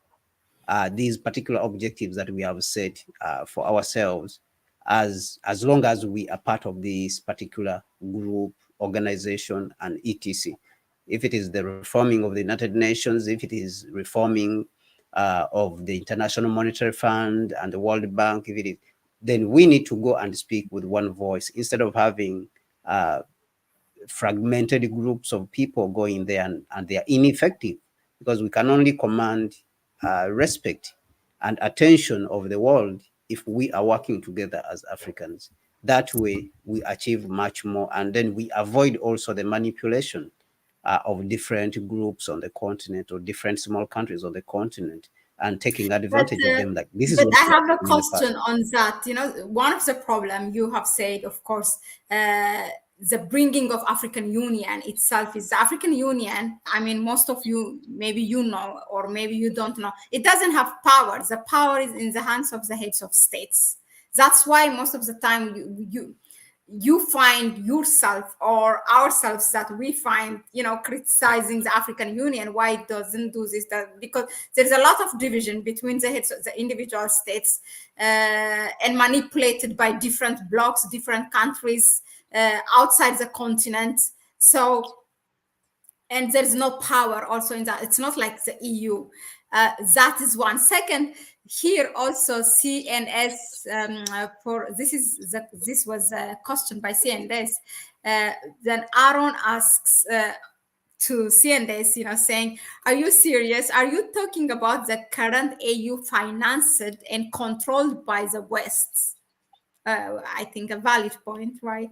these particular objectives that we have set for ourselves, as long as we are part of this particular group, organization, and etc. If it is the reforming of the United Nations, if it is reforming of the International Monetary Fund and the World Bank, if it is, then we need to go and speak with one voice instead of having fragmented groups of people going there, and they are ineffective, because we can only command respect and attention of the world if we are working together as Africans. That way we achieve much more, and then we avoid also the manipulation of different groups on the continent, or different small countries on the continent, and taking advantage of them. Like this is. But I have a question on that. One of the problem you have said, of course, the bringing of African Union itself is the African Union. I mean, most of you, maybe you know, or maybe you don't know, it doesn't have power. The power is in the hands of the heads of states. That's why most of the time you find yourself or ourselves that we find, criticizing the African Union, why it doesn't do this, that, because there's a lot of division between the heads of the individual states, and manipulated by different blocs, different countries outside the continent. So, and there's no power also in that. It's not like the EU. That is one. Second, here also CNS for this was a question by CNS. Then Aaron asks to CNS, saying, "Are you serious? Are you talking about the current AU financed and controlled by the West?" I think a valid point, right?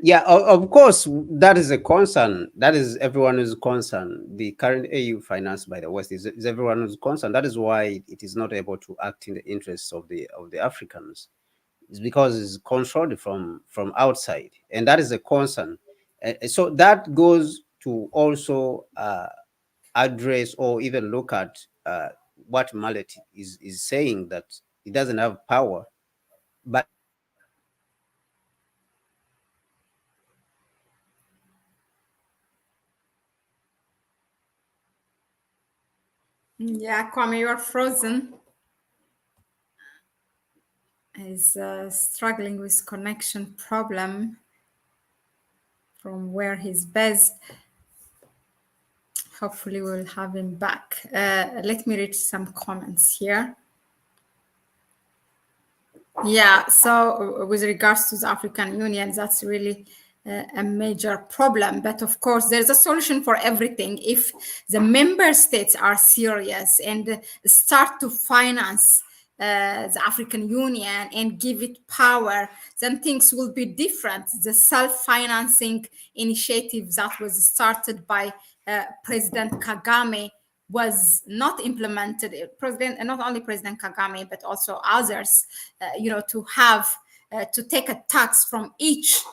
Yeah, of course, that is a concern. That is everyone's concern. The current AU financed by the West is everyone's concern. That is why it is not able to act in the interests of the Africans. It's because it's controlled from outside, and that is a concern. So that goes to also address or even look at what Mahlet is saying, that he doesn't have power, but Yeah, Kwame, you are frozen. Is struggling with connection problem from where he's based. Hopefully we'll have him back. Let me read some comments here. Yeah, so with regards to the African Union, that's really a major problem. But of course, there's a solution for everything. If the member states are serious and start to finance the African Union and give it power, then things will be different. The self-financing initiative that was started by President Kagame was not implemented. President, and not only President Kagame, but also others, to have to take a tax from each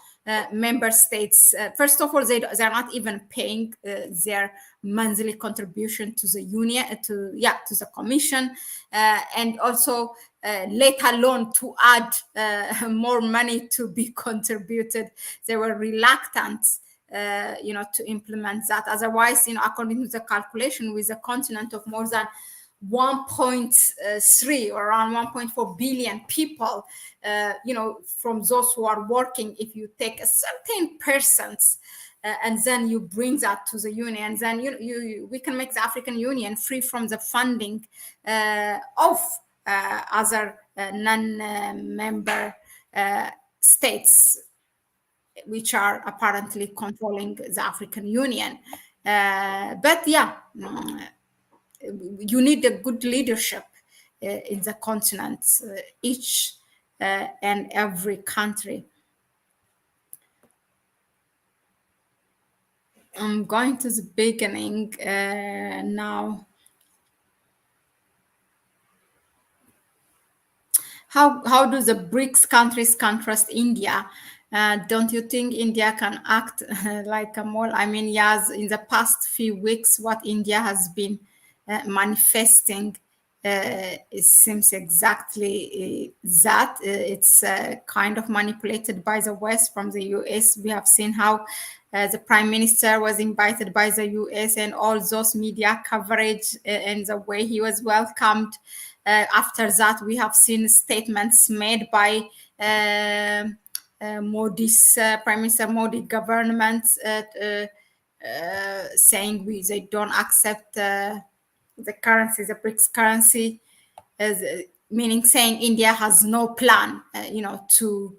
member states. First of all, they're not even paying their monthly contribution to the union, to the commission, and also let alone to add more money to be contributed. They were reluctant to implement that. Otherwise, according to the calculation, with a continent of more than 1.3 or around 1.4 billion people, from those who are working, if you take a certain percent and then you bring that to the union, then we can make the African Union free from the funding of other non-member states, which are apparently controlling the African Union. But you need a good leadership in the continent, each and every country. I'm going to the beginning now. How do the BRICS countries contrast India? Don't you think India can act like a mole? I mean, yes, in the past few weeks, what India has been manifesting, it seems exactly that. It's kind of manipulated by the West from the US. We have seen how the prime minister was invited by the US and all those media coverage and the way he was welcomed. After that, we have seen statements made by Modi's Prime Minister Modi government saying they don't accept the currency, the BRICS currency, meaning saying India has no plan, to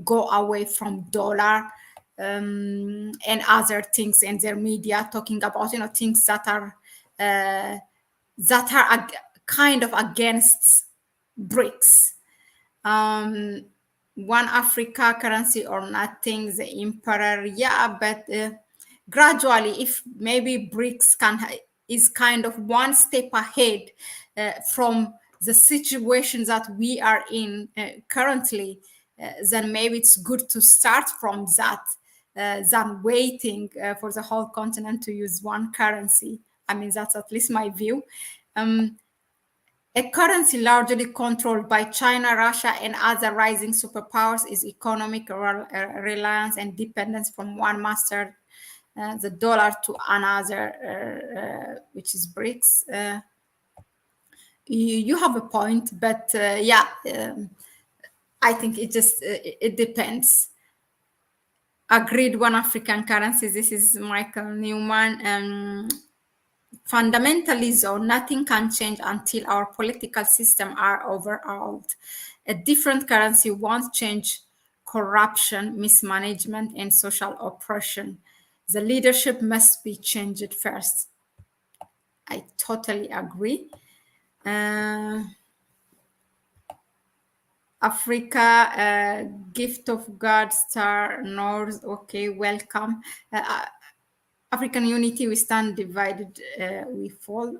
go away from dollar. And other things in their media talking about things that are kind of against BRICS. One Africa currency or nothing, the emperor, but gradually, if maybe BRICS is kind of one step ahead from the situation that we are in currently, then maybe it's good to start from that than waiting for the whole continent to use one currency. I mean, that's at least my view. A currency largely controlled by China, Russia, and other rising superpowers is economic reliance and dependence from one master, the dollar, to another, which is BRICS. You have a point, but I think it depends. Agreed, one African currency. This is Michael Newman. Fundamentally, so nothing can change until our political system are overhauled. A different currency won't change corruption, mismanagement, and social oppression. The leadership must be changed first. I totally agree. Uh, Africa, gift of God, star, North. Okay, welcome. African unity, we stand divided, we fall,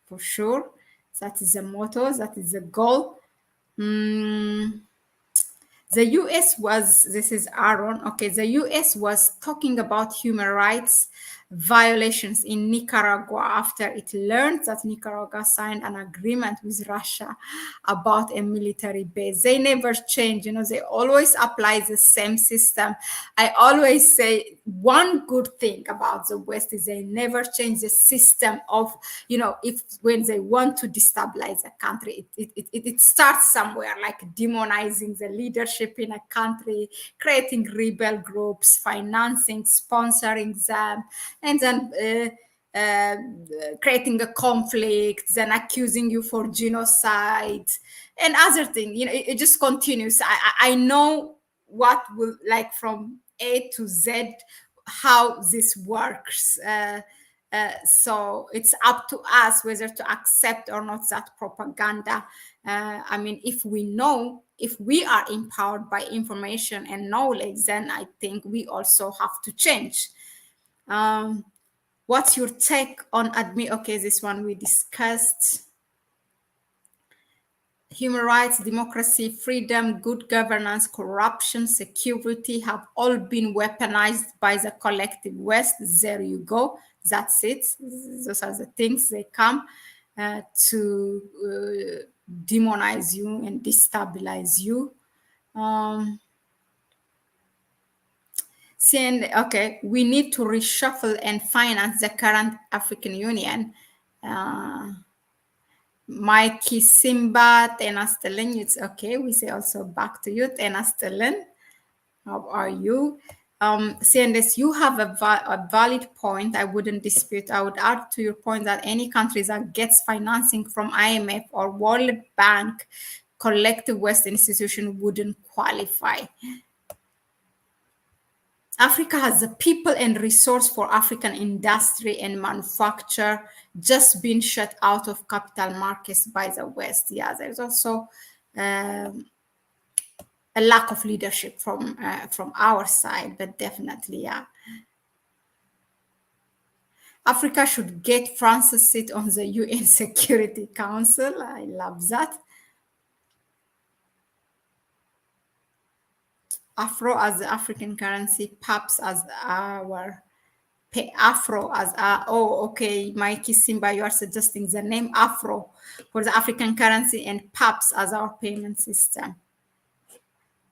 for sure. That is the motto, that is the goal. The US was, this is Aaron, okay, the US was talking about human rights violations in Nicaragua after it learned that Nicaragua signed an agreement with Russia about a military base. They never change, they always apply the same system. I always say one good thing about the West is they never change the system of, if when they want to destabilize a country, it starts somewhere, like demonizing the leadership in a country, creating rebel groups, financing, sponsoring them, and then creating a conflict, then accusing you for genocide and other things. It just continues. I know what will, like, from A to Z, how this works. So it's up to us whether to accept or not that propaganda. I mean, if we are empowered by information and knowledge, then I think we also have to change. What's your take on admit? Okay, this one we discussed. Human rights, democracy, freedom, good governance, corruption, security have all been weaponized by the collective West. There you go. That's it. Those are the things they come to demonize you and destabilize you. Saying, okay, we need to reshuffle and finance the current African Union. Mikey Simba, Tenastelin, it's okay. We say also back to you, Tenastelin. How are you? Saying this, you have a valid point. I wouldn't dispute. I would add to your point that any country that gets financing from IMF or World Bank, collective West institution wouldn't qualify. Africa has the people and resource for African industry and manufacture just been shut out of capital markets by the West. Yeah, there's also a lack of leadership from our side, but definitely, yeah. Africa should get France's seat on the UN Security Council. I love that. Afro as the African currency, PAPS as our pay, Afro as okay, Mikey Simba, you are suggesting the name Afro for the African currency and PAPS as our payment system.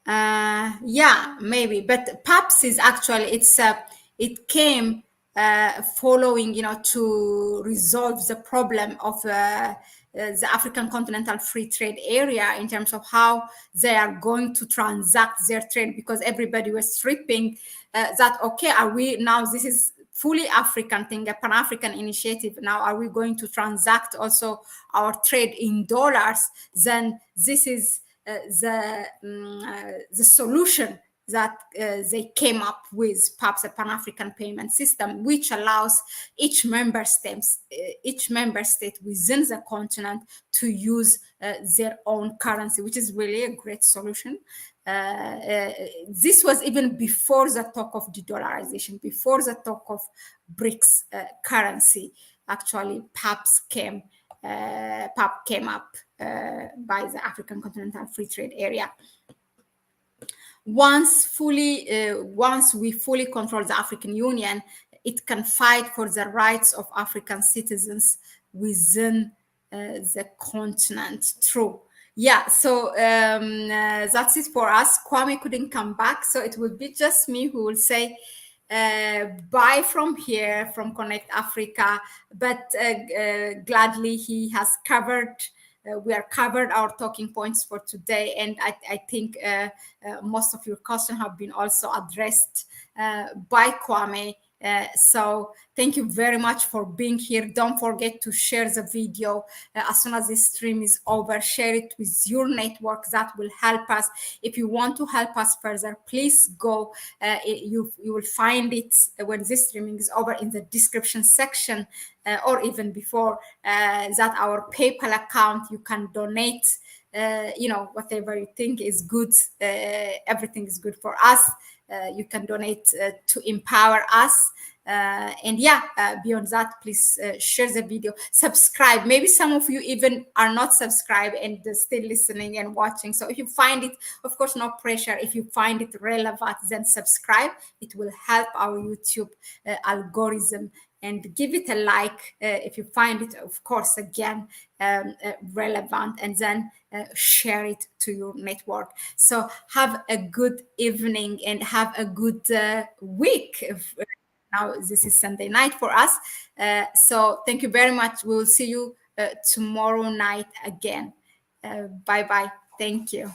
Yeah, maybe, but PAPS is actually, it came following, to resolve the problem of the African Continental Free Trade Area in terms of how they are going to transact their trade, because everybody was stripping that, okay, are we now, this is fully African thing, a Pan-African initiative. Now, are we going to transact also our trade in dollars? Then this is the solution that they came up with, perhaps a Pan-African payment system, which allows each member state within the continent to use their own currency, which is really a great solution. This was even before the talk of de-dollarization, before the talk of Brics currency. Actually, PAPS came up by the African Continental Free Trade Area. Once we fully control the African Union, it can fight for the rights of African citizens within the continent. True. Yeah, so that's it for us. Kwame couldn't come back, so it will be just me who will say bye from here, from Connect Africa, but gladly he has covered, we are covered our talking points for today, and I think most of your questions have been also addressed by Kwame So thank you very much for being here. Don't forget to share the video as soon as this stream is over. Share it with your network. That will help us. If you want to help us further, please go. You will find it when this streaming is over in the description section, or even before that, our PayPal account. You can donate. Whatever you think is good. Everything is good for us. You can donate to empower us. And beyond that, please share the video, subscribe. Maybe some of you even are not subscribed and still listening and watching. So if you find it, of course, no pressure. If you find it relevant, then subscribe. It will help our YouTube algorithm. And give it a like if you find it, of course, again, relevant, and then share it to your network. So have a good evening and have a good week. Now this is Sunday night for us. So thank you very much. We will see you tomorrow night again. Bye-bye. Thank you.